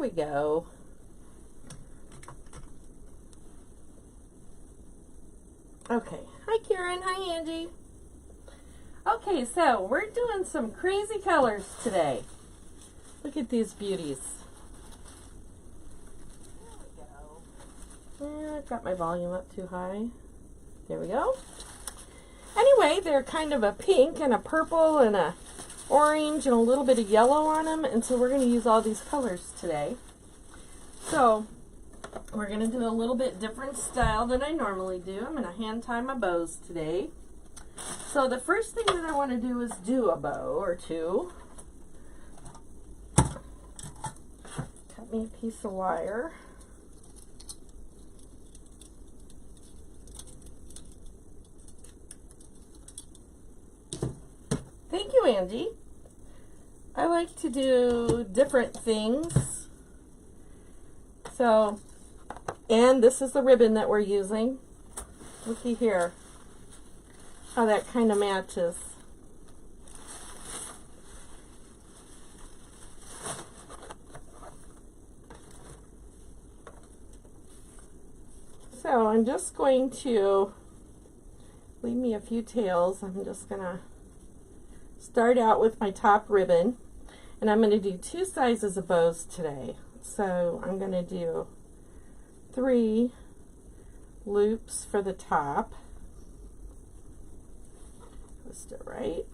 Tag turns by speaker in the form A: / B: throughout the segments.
A: we go. Okay, hi Karen, hi Angie. Okay, so we're doing some crazy colors today. Look at these beauties. There we go. I've got my volume up too high. There we go. Anyway, they're kind of a pink and a purple and a orange and a little bit of yellow on them, and so we're going to use all these colors today. So we're going to do a little bit different style than I normally do. I'm going to hand tie my bows today. So the first thing that I want to do is do a bow or two. Cut me a piece of wire. Thank you, Angie. I like to do different things. So, and this is the ribbon that we're using. Looky here, how that kind of matches. So I'm just going to leave me a few tails. I'm just going to start out with my top ribbon, and I'm going to do 2 sizes of bows today. So I'm going to do 3 loops for the top. Twist it right.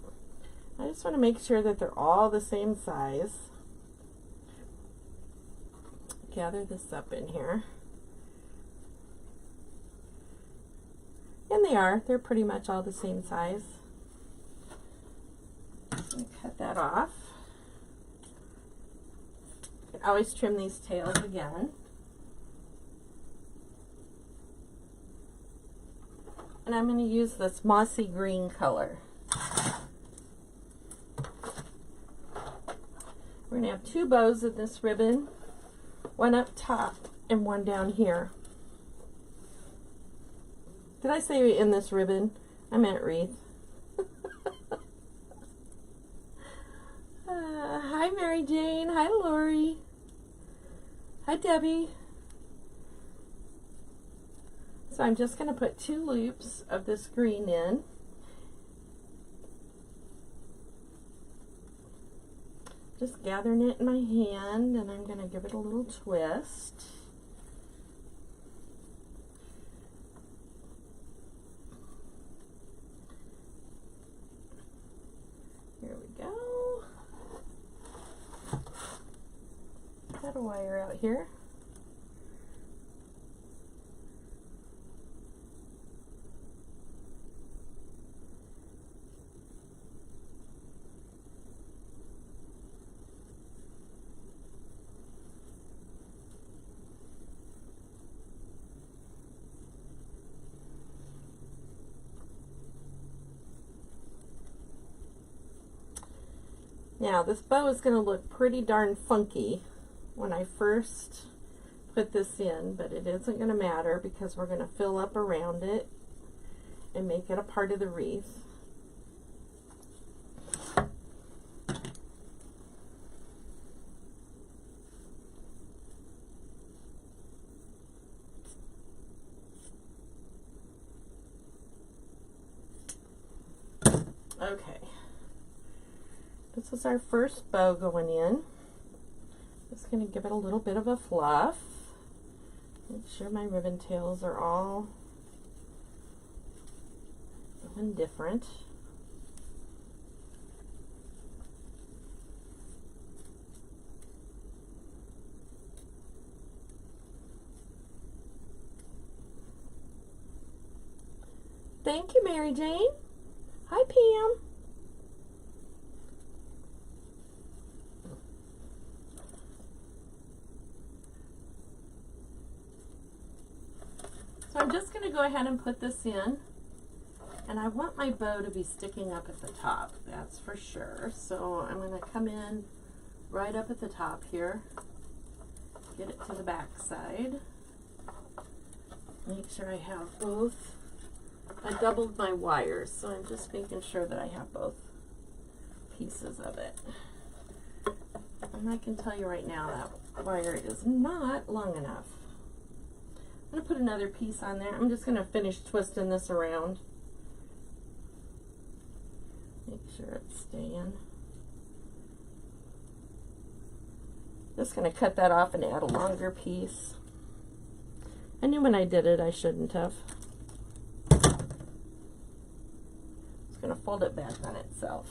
A: I just want to make sure that they're all the same size. Gather this up in here. And they are. They're pretty much all the same size. Let me cut that off. You can always trim these tails again. And I'm going to use this mossy green color. We're going to have 2 bows of this ribbon, one up top and one down here. Did I say in this ribbon? I meant wreath. Hi Mary Jane, hi Lori, hi Debbie. So I'm just going to put 2 loops of this green in. Just gathering it in my hand, and I'm going to give it a little twist. Here we go. Got a wire out here. Now this bow is going to look pretty darn funky when I first put this in, but it isn't going to matter because we're going to fill up around it and make it a part of the wreath. Okay. This is our first bow going in. Just going to give it a little bit of a fluff. Make sure my ribbon tails are all going different. Thank you, Mary Jane. Hi, Pam. So I'm just going to go ahead and put this in, and I want my bow to be sticking up at the top, that's for sure. So I'm going to come in right up at the top here, get it to the back side, make sure I have both. I doubled my wires, so I'm just making sure that I have both pieces of it. And I can tell you right now that wire is not long enough. I'm going to put another piece on there. I'm just going to finish twisting this around. Make sure it's staying. Just going to cut that off and add a longer piece. I knew when I did it I shouldn't have. Just going to fold it back on itself.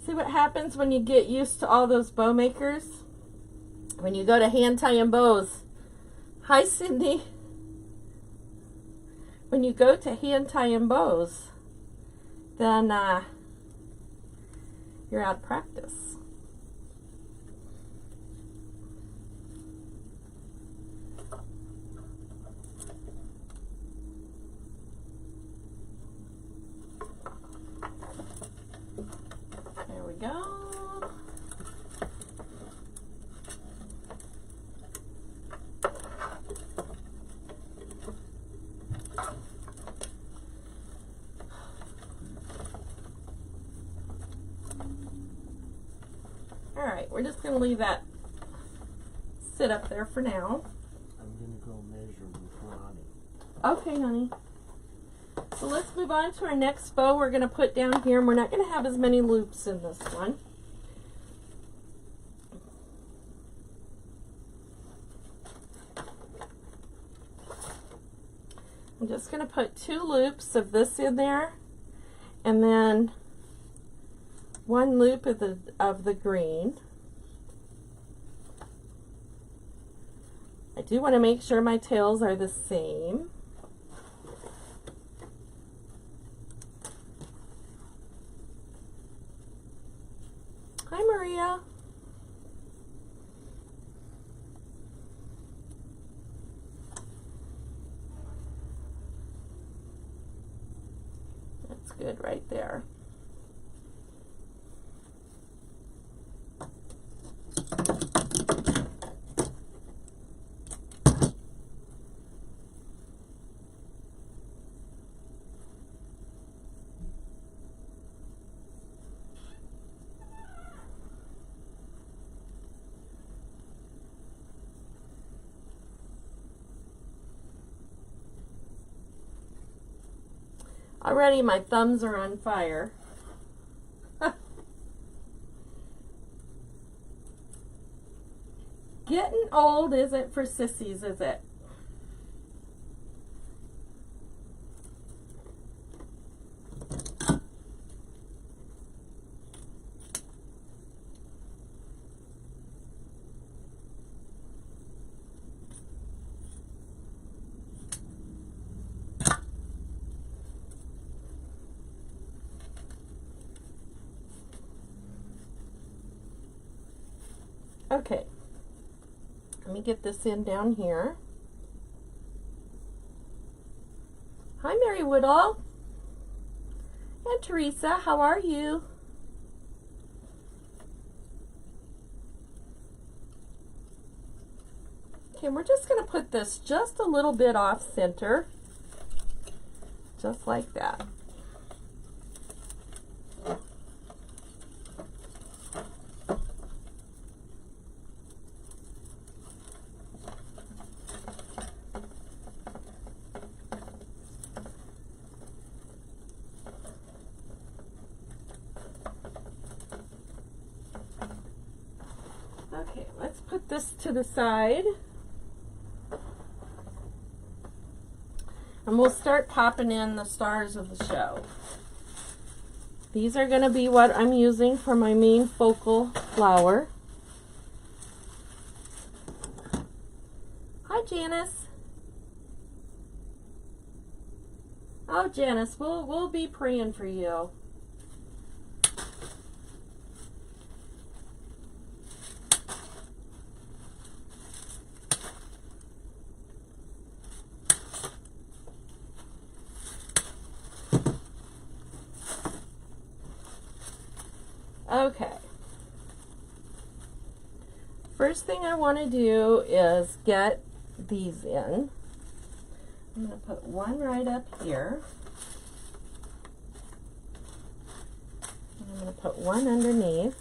A: See what happens when you get used to all those bow makers? When you go to hand tying bows. Hi, Cindy. When you go to hand tying bows, then you're out of practice. There we go. All right, we're just going to leave that sit up there for now.
B: I'm going to go measure with Ronnie.
A: Okay, honey. So let's move on to our next bow we're going to put down here, and we're not going to have as many loops in this one. I'm just going to put 2 loops of this in there, and then 1 loop of the green. I do want to make sure my tails are the same. Hi, Maria. That's good right there. Already my thumbs are on fire. Getting old isn't for sissies, is it? Okay, let me get this in down here. Hi, Mary Woodall. And Teresa, how are you? Okay, we're just going to put this just a little bit off center, just like that. Okay, let's put this to the side. And we'll start popping in the stars of the show. These are going to be what I'm using for my main focal flower. Hi, Janice. Oh, Janice, we'll be praying for you. Okay. First thing I want to do is get these in. I'm going to put one right up here. I'm going put one underneath.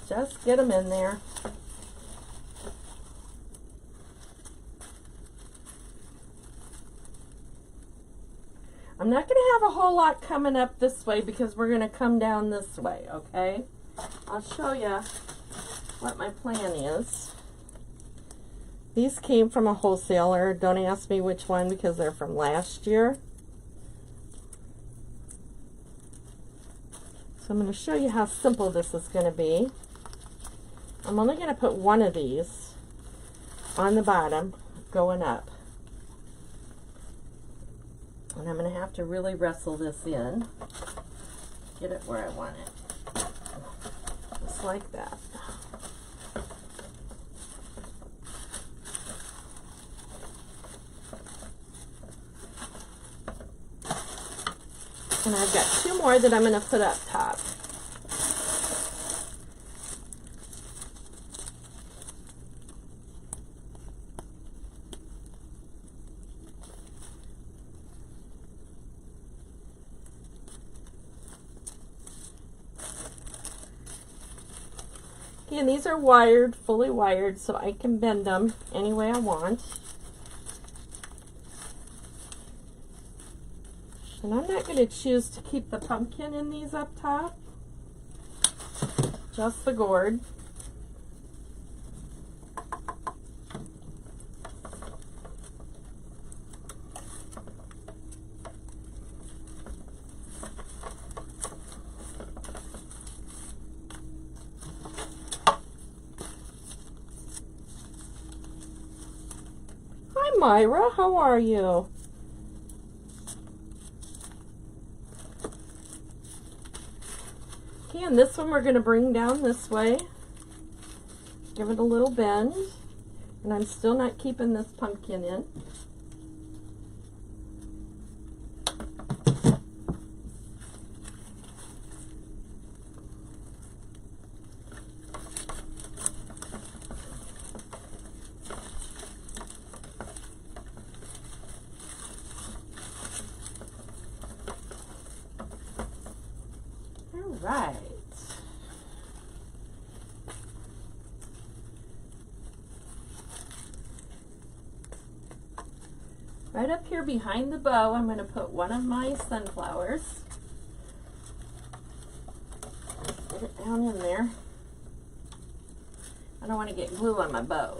A: Just get them in there. I'm not going to have a whole lot coming up this way because we're going to come down this way, okay? I'll show you what my plan is. These came from a wholesaler. Don't ask me which one because they're from last year. So I'm going to show you how simple this is going to be. I'm only going to put one of these on the bottom going up. And I'm going to have to really wrestle this in. Get it where I want it. Just like that. And I've got two more that I'm going to put up top. Again, these are wired, fully wired, so I can bend them any way I want. And I'm not going to choose to keep the pumpkin in these up top, just the gourd. Hi Myra, how are you? And this one we're going to bring down this way, give it a little bend, and I'm still not keeping this pumpkin in. All right. Right up here behind the bow, I'm going to put one of my sunflowers. Get it down in there. I don't want to get glue on my bow.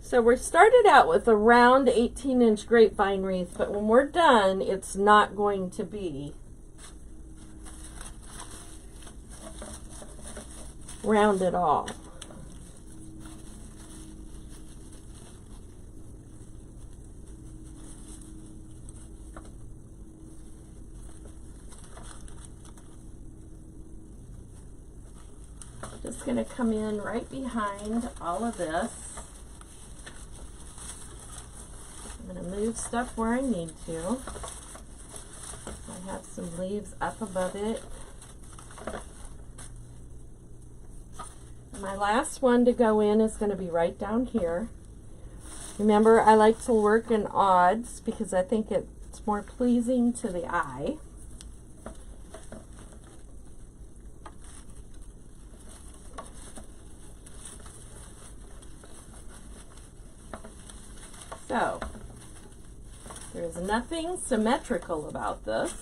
A: So we started out with a round 18-inch grapevine wreath, but when we're done, it's not going to be round at all. Just going to come in right behind all of this. I'm going to move stuff where I need to. I have some leaves up above it. My last one to go in is going to be right down here. Remember, I like to work in odds because I think it's more pleasing to the eye. So, there's nothing symmetrical about this.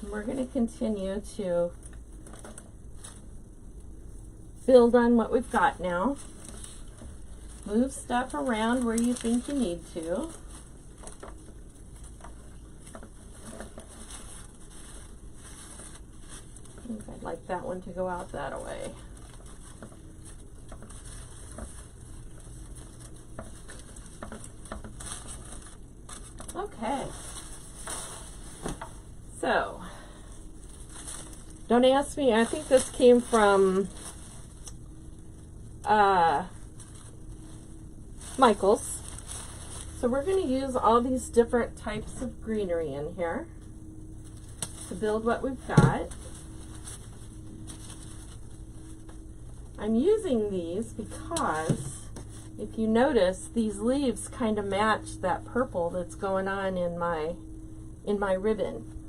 A: We're going to continue to build on what we've got now. Move stuff around where you think you need to. I think I'd like that one to go out that way. Okay. So, don't ask me, I think this came from Michael's. So we're going to use all these different types of greenery in here to build what we've got. I'm using these because if you notice, these leaves kind of match that purple that's going on in my ribbon.